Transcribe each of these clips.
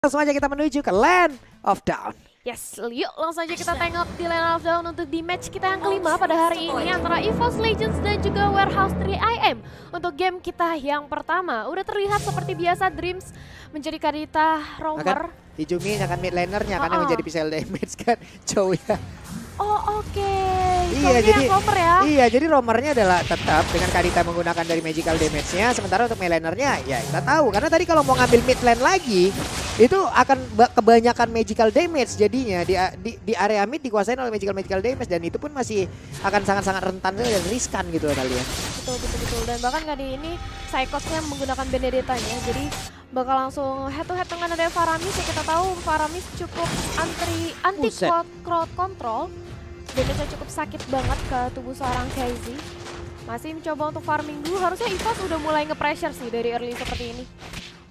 Langsung aja kita menuju ke Land of Dawn. Yes, yuk langsung aja kita tengok di Land of Dawn untuk di match kita yang kelima pada hari ini antara EVOS Legends dan juga Warehouse 3IM. Untuk game kita yang pertama, udah terlihat seperti biasa Dreams menjadi Kadita Roamer. Hijumi akan mid lanernya karena menjadi pixel damage kan cowok ya. Oh oke. Iya jadi roamer ya. Iya jadi roamernya adalah tetap dengan Kadita menggunakan dari magical damage-nya. Sementara untuk mid lanernya ya kita tahu karena tadi kalau mau ngambil mid lane lagi itu akan kebanyakan magical damage jadinya di area mid dikuasain oleh magical damage dan itu pun masih akan sangat-sangat rentan dan riskan gitu kalian. Betul dan bahkan kali ini Psychos-nya menggunakan Benedetta-nya jadi bakal langsung head to head dengan ada Faramis ya. Kita tahu Faramis cukup anti crowd control. Damage-nya cukup sakit banget ke tubuh seorang KZ. Masih mencoba untuk farming dulu. Harusnya EVOS udah mulai nge-pressure sih dari early seperti ini.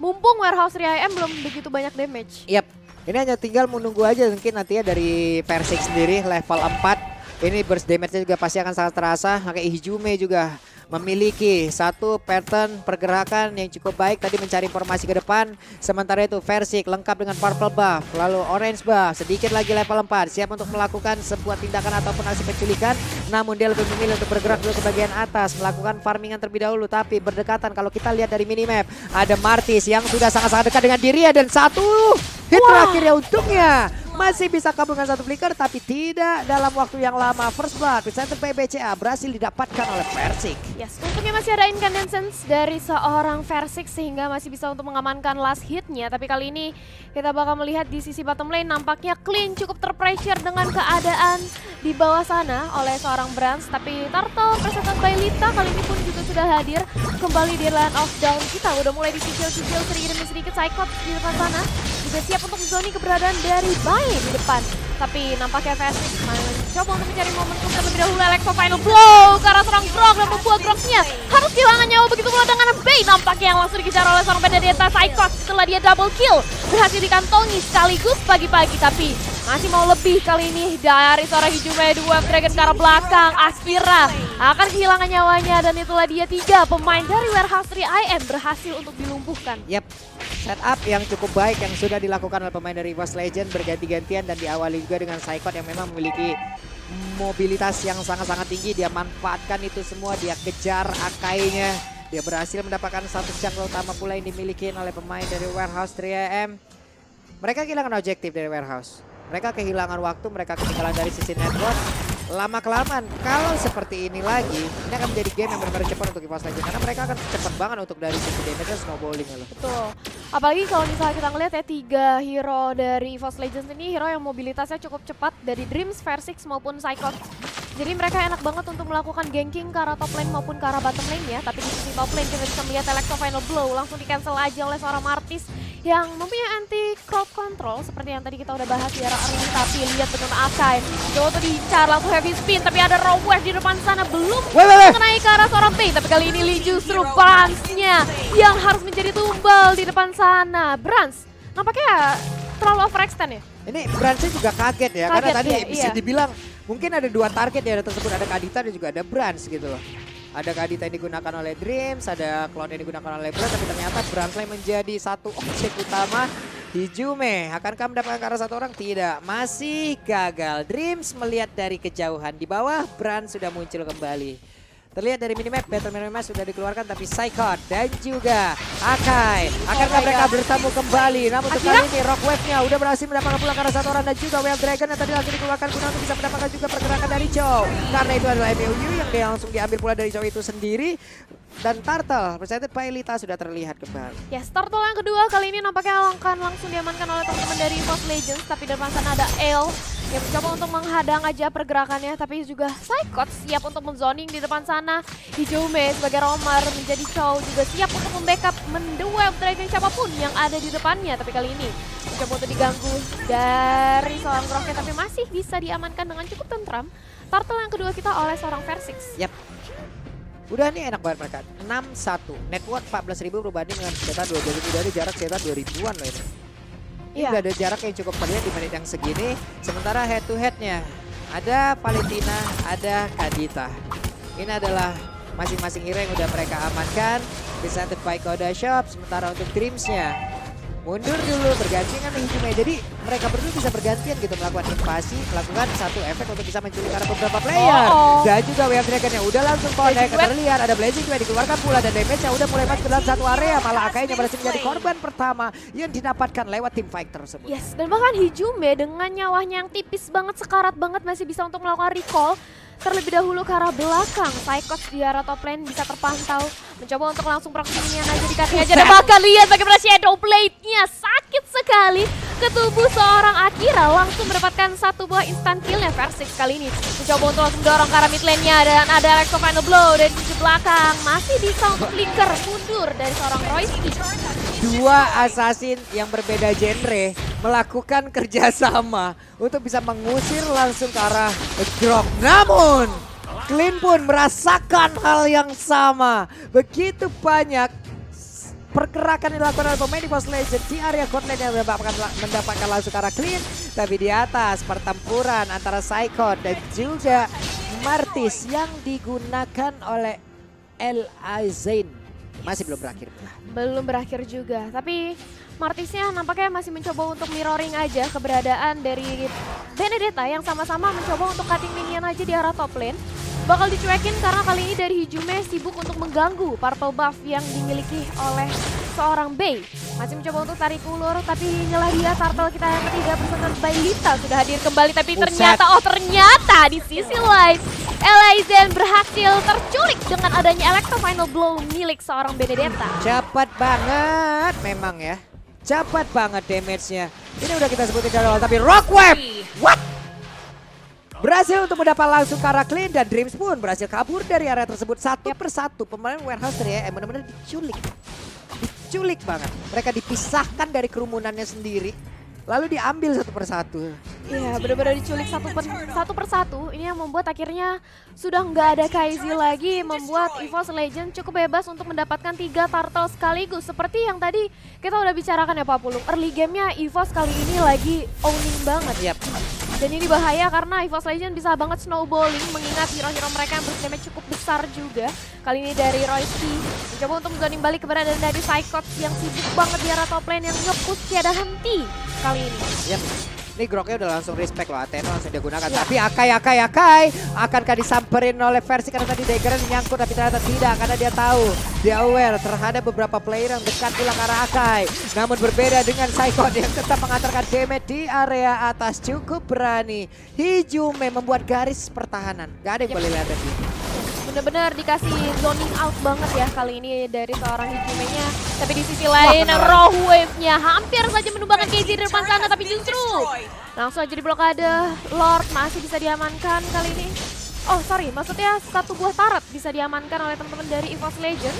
Mumpung Warehouse 3IM belum begitu banyak damage. Yap, ini hanya tinggal menunggu aja mungkin nanti ya dari Versik sendiri level 4. Ini burst damage-nya juga pasti akan sangat terasa. Kayak Hijume juga memiliki satu pattern pergerakan yang cukup baik tadi mencari informasi ke depan. Sementara itu Versik lengkap dengan purple buff, lalu orange buff, sedikit lagi level 4, siap untuk melakukan sebuah tindakan ataupun aksi penculikan. Namun dia lebih memilih untuk bergerak dulu ke bagian atas, melakukan farmingan terlebih dahulu. Tapi berdekatan kalau kita lihat dari minimap, ada Martis yang sudah sangat-sangat dekat dengan dirinya dan satu hit terakhir ya untungnya. Masih bisa kabur dengan satu flicker tapi tidak dalam waktu yang lama. First blood presented by BCA berhasil didapatkan oleh Versik. Yes, untungnya masih ada incandescence dari seorang Versik sehingga masih bisa untuk mengamankan last hitnya. Tapi kali ini kita bakal melihat di sisi bottom lane nampaknya clean cukup terpressure dengan keadaan di bawah sana oleh seorang Brands. Tapi Turtle presented by Lita kali ini pun juga sudah hadir kembali di Land of Dawn. Kita udah mulai dicicil-cicil sedikit demi sedikit Psychot di depan sana. Juga siap untuk zoni keberadaan dari Bae di depan. Tapi nampaknya Versik mencoba untuk mencari momentum terlebih dahulu. Electro final blow ke arah seorang Grok dan membuat Groknya harus kehilangan nyawa begitu pula dengan Bae nampaknya yang langsung dikejar oleh seorang Benedetta. Psychos setelah dia double kill berhasil dikantongi sekaligus pagi-pagi tapi masih mau lebih kali ini dari seorang Hijume dua Dragon ke arah belakang. Aspira akan kehilangan nyawanya dan itulah dia 3 pemain dari Warehouse 3IM berhasil untuk dilumpuhkan. Yap, setup yang cukup baik yang sudah dilakukan oleh pemain dari EVOS Legends berganti-gantian dan diawali juga dengan Psychot yang memang memiliki mobilitas yang sangat-sangat tinggi. Dia manfaatkan itu semua, dia kejar Akainya. Dia berhasil mendapatkan satu jungle utama pula yang dimiliki oleh pemain dari Warehouse 3AM. Mereka kehilangan objektif dari Warehouse. Mereka kehilangan waktu, mereka ketinggalan dari sisi network. Lama-kelamaan, kalau seperti ini lagi, ini akan menjadi game yang benar-benar cepat untuk EVOS Legends. Karena mereka akan cepat banget untuk dari sisi damage snowballing ya loh. Betul. Apalagi kalau misalnya kita ngeliat ya 3 hero dari EVOS Legends ini hero yang mobilitasnya cukup cepat dari Dreams, Versik maupun Psychot. Jadi mereka enak banget untuk melakukan ganking ke arah top lane maupun ke arah bottom lane ya. Tapi di sisi top lane kita bisa melihat Electro Final Blow langsung di cancel aja oleh seorang Martis yang mempunyai anti crowd control seperti yang tadi kita udah bahas di arah early. Tapi lihat dengan Akai coba tuh diincar langsung heavy spin tapi ada raw wave di depan sana belum mengenai ke arah seorang Pei. Tapi kali ini Lee justru Brands-nya yang harus menjadi tumbal di depan sana. Brands nampaknya terlalu overextend ya. Ini Brands-nya juga kaget ya, karena tadi ya, bisa dibilang mungkin ada 2 target ya tersebut, ada Kadita dan juga ada Brands gitu loh. Ada Kadita yang digunakan oleh Dreams, ada Cloud yang digunakan oleh Brands, tapi ternyata Brands yang menjadi satu objek utama. Hijume, akankah mendapatkan ke arah satu orang? Tidak, masih gagal. Dreams melihat dari kejauhan di bawah, Brands sudah muncul kembali. Terlihat dari minimap, battle minimap sudah dikeluarkan tapi Psychot dan juga Akai. Akankah mereka bertemu kembali? Namun untuk kali ini Rock Wave-nya udah berhasil mendapatkan pulang ke arah satu orang dan juga Wild Dragon yang tadi langsung dikeluarkan guna untuk bisa mendapatkan juga pergerakan dari Chow. Karena itu adalah MOU yang dia langsung diambil pula dari Chow itu sendiri. Dan Turtle, presented by Lita sudah terlihat kembali. Yes, Turtle yang kedua kali ini nampaknya akan langsung diamankan oleh teman-teman dari EVOS Legends. Tapi di depan sana ada Ale yang mencoba untuk menghadang aja pergerakannya. Tapi juga Psychot siap untuk menzoning di depan sana. Hijume sebagai roamer menjadi Chow juga siap untuk membackup mendeweb Dragon siapapun yang ada di depannya. Tapi kali ini mencoba untuk diganggu dari seorang Groknya tapi masih bisa diamankan dengan cukup tentram. Turtle yang kedua kita oleh seorang Versik. Yap. Udah nih enak banget mereka. 6-1. Network 14.000 berbanding dengan sekitar 2.000. Udah ada jarak sekitar 2.000-an loh ini. Ini udah ada jarak yang cukup terlihat di menit yang segini. Sementara head to headnya ada Valentina, ada Kadita. Ini adalah masing-masing hero yang udah mereka amankan. Presented by Koda Shop. Sementara untuk Dreams-nya mundur dulu bergantian dengan Hijume. Jadi mereka berdua bisa bergantian gitu melakukan invasi, melakukan satu efek untuk bisa menculik arah beberapa player. Dan juga Wave Dragon yang udah langsung connect, terlihat ada Blazing juga dikeluarkan pula dan damage yang udah mulai masuk ke dalam satu area. Malah Akainya berhasil menjadi korban pertama yang didapatkan lewat tim fight tersebut. Yes, dan bahkan Hijume dengan nyawanya yang tipis banget, sekarat banget masih bisa untuk melakukan recall. Terlebih dahulu ke arah belakang, Psychos di arah top lane bisa terpantau. Mencoba untuk langsung proxy minion aja di cutting aja. Dan bahkan lihat bagaimana Shadow Blade-nya sakit sekali ke tubuh seorang Akira. Langsung mendapatkan satu buah instant kill-nya Versix kali ini. Mencoba untuk langsung dorong ke arah mid lane-nya. Dan ada Electro Final Blow dari sisi belakang. Masih bisa untuk flicker mundur dari seorang Royski. Dua assassin yang berbeda genre melakukan kerjasama untuk bisa mengusir langsung ke arah Grok. Namun, Clean pun merasakan hal yang sama. Begitu banyak pergerakan yang dilakukan oleh pemain di Evo's Legends di area court lane yang mendapatkan langsung ke arah Clean. Tapi di atas pertempuran antara Psycho dan juga Martis yang digunakan oleh El Aizain masih belum berakhir. Belum berakhir juga, tapi Martisnya nampaknya masih mencoba untuk mirroring aja keberadaan dari Benedetta yang sama-sama mencoba untuk cutting minion aja di arah top lane. Bakal dicuekin karena kali ini dari Hijume sibuk untuk mengganggu purple buff yang dimiliki oleh seorang Bey. Masih mencoba untuk tarik ulur, tapi inilah dia turtle kita yang ketiga bersama Bailita sudah hadir kembali. Tapi ternyata di sisi lain Elaizen berhasil terculik dengan adanya Electro Final Blow milik seorang Benedetta. Cepat banget memang ya. Cepat banget damage-nya. Ini udah kita sebutin dari awal, tapi Rockwave! What? Berhasil untuk mendapat langsung ke arah Clean dan Dreams pun berhasil kabur dari area tersebut satu persatu. Pemain Warehouse ya benar-benar diculik. Diculik banget. Mereka dipisahkan dari kerumunannya sendiri. Lalu diambil satu persatu. Iya, benar-benar diculik satu persatu. Ini yang membuat akhirnya sudah nggak ada Kai'Zi lagi, membuat Evo's Legends cukup bebas untuk mendapatkan 3 turtle sekaligus. Seperti yang tadi kita udah bicarakan ya Pak Pulung. Early game-nya Evo's kali ini lagi owning banget. Yep. Dan ini bahaya karena Evo's Legends bisa banget snowballing mengingat hero-hero mereka yang berdamage cukup besar juga. Kali ini dari Royski mencoba untuk zoning balik keberadaan dari Psychos yang sibuk banget di arah top lane yang nge-push tiada henti kali ini. Yep. Ini Groknya udah langsung respect loh, Athena langsung digunakan. Ya. Tapi Akai akankah disamperin oleh versi karena tadi Dagger nyangkut, tapi ternyata tidak karena dia tahu, dia aware terhadap beberapa player yang dekat pulang ke arah Akai. Namun berbeda dengan Psycho yang tetap mengantarkan damage di area atas, cukup berani. Hijume membuat garis pertahanan, gak ada yang boleh lihat tadi. Bener-bener dikasih zoning out banget ya kali ini dari seorang Hijume-nya. Tapi di sisi lain Raw Wave-nya hampir saja menumbangkan Kai'Zi di depan sana, tapi justru langsung aja di blokade. Lord masih bisa diamankan kali ini. Oh sorry, maksudnya satu buah turret bisa diamankan oleh teman-teman dari Evo's Legends.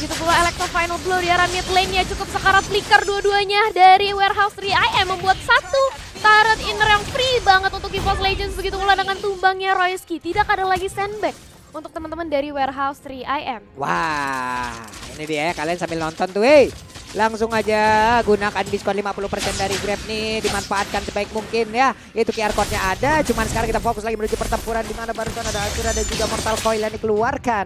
Begitu pula Electro Final Blow di arah mid lane-nya cukup sekarat flicker dua-duanya dari Warehouse 3IM membuat satu turret inner yang free banget untuk Evo's Legends. Begitu pula dengan tumbangnya Royski, tidak ada lagi sandbag untuk teman-teman dari Warehouse 3IM. Wah, ini dia ya, kalian sambil nonton tuh, hey. Langsung aja gunakan diskon 50% dari Grab nih, dimanfaatkan sebaik mungkin ya. Itu QR code-nya ada, cuman sekarang kita fokus lagi menuju pertempuran di mana barusan ada Akira dan juga Mortal Coil yang dikeluarkan.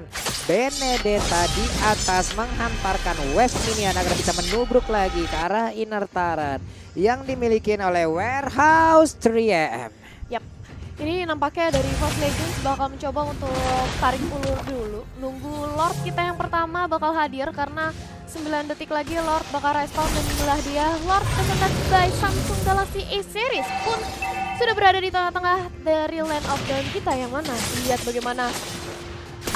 Benedetta di atas menghantarkan West Minion agar bisa menubruk lagi ke arah inner turret yang dimiliki oleh Warehouse 3AM. Yap. Ini nampaknya dari Evo's Legends bakal mencoba untuk tarik ulur dulu. Nunggu Lord kita yang pertama bakal hadir karena 9 detik lagi Lord bakal respawn dan inilah dia. Lord presented by Samsung Galaxy A Series pun sudah berada di tengah-tengah dari Land of Dawn kita yang mana. Lihat bagaimana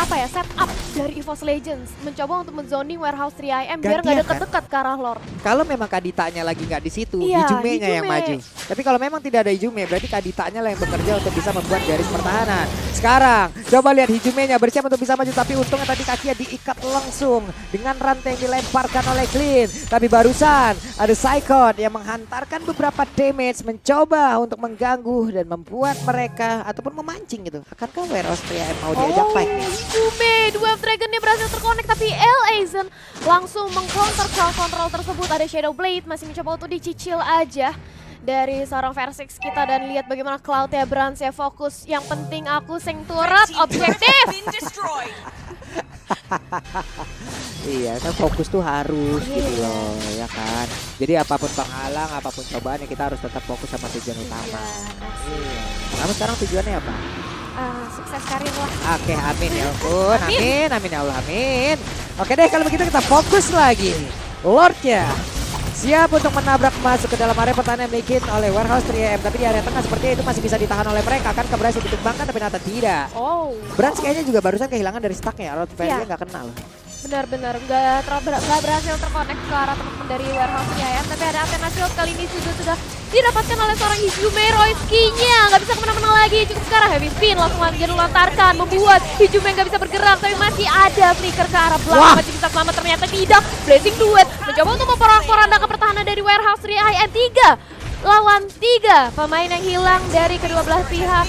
setup dari Evo's Legends mencoba untuk menzoning Warehouse 3IM biar nggak deket-deket ke arah Lord. Kalau memang Kaditanya lagi nggak di situ, iya, Hijume-nya yang maju. Tapi kalau memang tidak ada Hijume, berarti Kaditanya lah yang bekerja untuk bisa membuat garis pertahanan. Sekarang coba lihat Hijume-nya bersiap untuk bisa maju, tapi untungnya tadi kakinya diikat langsung dengan rantai yang dilemparkan oleh Clean. Tapi barusan ada Psycho yang menghantarkan beberapa damage, mencoba untuk mengganggu dan membuat mereka ataupun memancing gitu. Akankah Warehouse 3IM mau diajak fight nih? Hijume, Dwarf Dragon-nya berhasil terkonek tapi Elaizen langsung meng-counter crowd control tersebut. Ada Shadow Blade masih mencoba untuk dicicil aja dari seorang Versix kita dan lihat bagaimana Cloud-nya berhasil fokus. Yang penting aku sing turret objektif. Iya kan fokus tuh harus gitu loh ya kan. Jadi apapun penghalang, apapun cobaan ya kita harus tetap fokus sama tujuan utama. Iya. Kamu sekarang tujuannya apa? Sukses karir lah. Oke, amin ya ampun. Amin, amin ya Allah, amin. Oke deh kalau begitu kita fokus lagi. Lordnya siap untuk menabrak masuk ke dalam area pertahanan yang dimiliki oleh Warehouse 3AM. Tapi di area tengah seperti itu masih bisa ditahan oleh mereka. Kan berhasil ditumbangkan tapi ternyata tidak. Oh. Branch kayaknya juga barusan kehilangan dari stacknya. Lord Valia nggak kenal. Benar-benar nggak berhasil terkonek ke arah teman-teman dari Warehouse ya. Tapi ada Athena Shield kali ini juga sudah didapatkan oleh seorang Hijume. Royski-nya nggak bisa kemana-mana lagi. Cukup sekarang heavy spin langsung lagi dilontarkan, membuat Hijume nggak bisa bergerak. Tapi masih ada flicker ke arah belakang, masih bisa selamat, ternyata tidak. Blazing Duet mencoba untuk memporak-porandakan pertahanan dari Warehouse 3AM. 3 lawan 3 pemain yang hilang dari kedua belah pihak.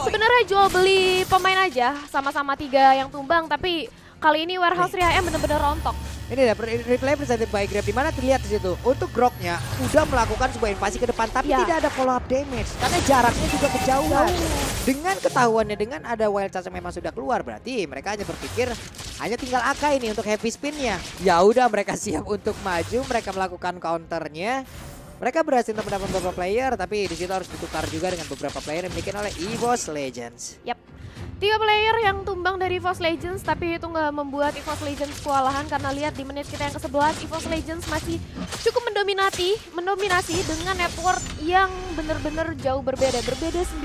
Sebenarnya jual beli pemain aja, sama-sama 3 yang tumbang, tapi kali ini Warehouse 3AM benar-benar rontok. Ini replay presented by Grab, di mana terlihat di situ untuk Groknya udah melakukan sebuah invasi ke depan tapi tidak ada follow up damage karena jaraknya juga kejauhan. Dengan ketahuannya dengan ada wild charge yang memang sudah keluar, berarti mereka hanya berpikir hanya tinggal Aka ini untuk heavy spinnya. Ya udah mereka siap untuk maju, mereka melakukan counternya. Mereka berhasil untuk mendapat beberapa player, tapi di situ harus ditukar juga dengan beberapa player yang dimiliki oleh EVOS Legends. Yap. 3 player yang tumbang dari EVOS Legends, tapi itu nggak membuat EVOS Legends kewalahan karena lihat di menit kita yang ke-11 EVOS Legends masih cukup mendominasi dengan network yang benar-benar jauh berbeda 9.000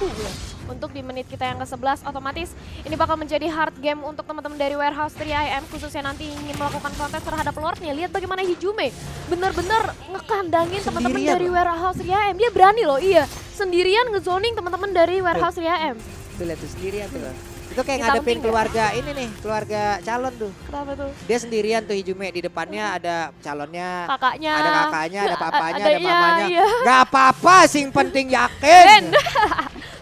ya. Untuk di menit kita yang ke-11 otomatis ini bakal menjadi hard game untuk teman-teman dari Warehouse 3AM, khususnya nanti ingin melakukan kontes terhadap Lordnya. Lihat bagaimana Hijume benar-benar ngekandangin teman-teman dari Warehouse 3AM. Dia berani loh, iya, sendirian ngezoning teman-teman dari Warehouse 3AM. Tuh lihat tuh sendirian tuh. Itu kayak ngadepin keluarga ini nih, keluarga calon tuh. Kenapa tuh? Dia sendirian tuh Hijume, di depannya ada calonnya, kakaknya, ada kakaknya, ada papanya, ada adanya, mamanya. iya. Gak apa-apa, sing penting yakin.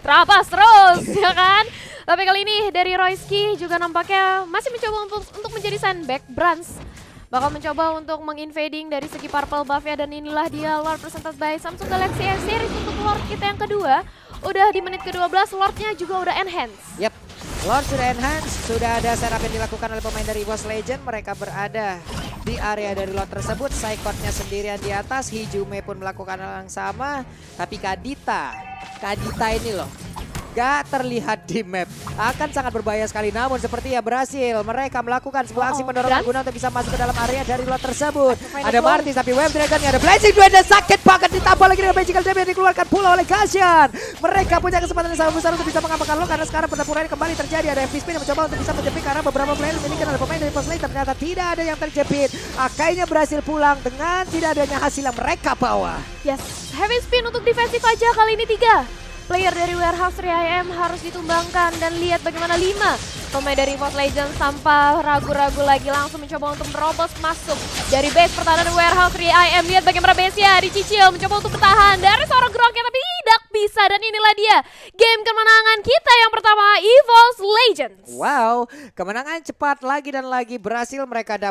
Terapas terus ya kan. Tapi kali ini dari Royski juga nampaknya masih mencoba untuk menjadi sandbag. Branch bakal mencoba untuk menginvading dari segi purple buff ya, dan inilah dia Lord presented by Samsung Galaxy S Series untuk Lord kita yang kedua. Udah di menit ke-12, Lordnya juga udah enhance. Yap, Lord sudah enhance, sudah ada setup yang dilakukan oleh pemain dari EVOS Legend. Mereka berada di area dari Lord tersebut, Psychotnya sendirian di atas, Hijume pun melakukan hal yang sama. Tapi Kadita ini loh, gak terlihat di map. Akan sangat berbahaya sekali, namun sepertinya berhasil mereka melakukan sebuah aksi pendorong guna untuk bisa masuk ke dalam area dari Lord tersebut. Ada Martis tapi Wave Dragonnya ada Blazing Duet dan sakit banget, ditambah lagi dengan magical damage yang dikeluarkan pula oleh Gashan. Mereka punya kesempatan yang sangat besar untuk bisa mengamankan Lord karena sekarang pertempuran kembali terjadi. Ada FP Spin yang mencoba untuk bisa menjepit karena beberapa player dimiliki oleh pemain dari EVOS Legends. Ternyata tidak ada yang terjepit. Akainya berhasil pulang dengan tidak adanya hasil yang mereka bawa. Yes, heavy spin untuk defensif aja kali ini 3 player dari Warehouse 3AM harus ditumbangkan, dan lihat bagaimana 5 pemain dari EVOS Legends tanpa ragu-ragu lagi langsung mencoba untuk merobos masuk dari base pertahanan Warehouse 3AM. Lihat bagaimana base-nya dicicil, mencoba untuk bertahan dari seorang Groknya tapi tidak bisa, dan inilah dia game kemenangan kita yang pertama EVOS Legends. Wow, kemenangan cepat lagi dan lagi berhasil mereka dapat.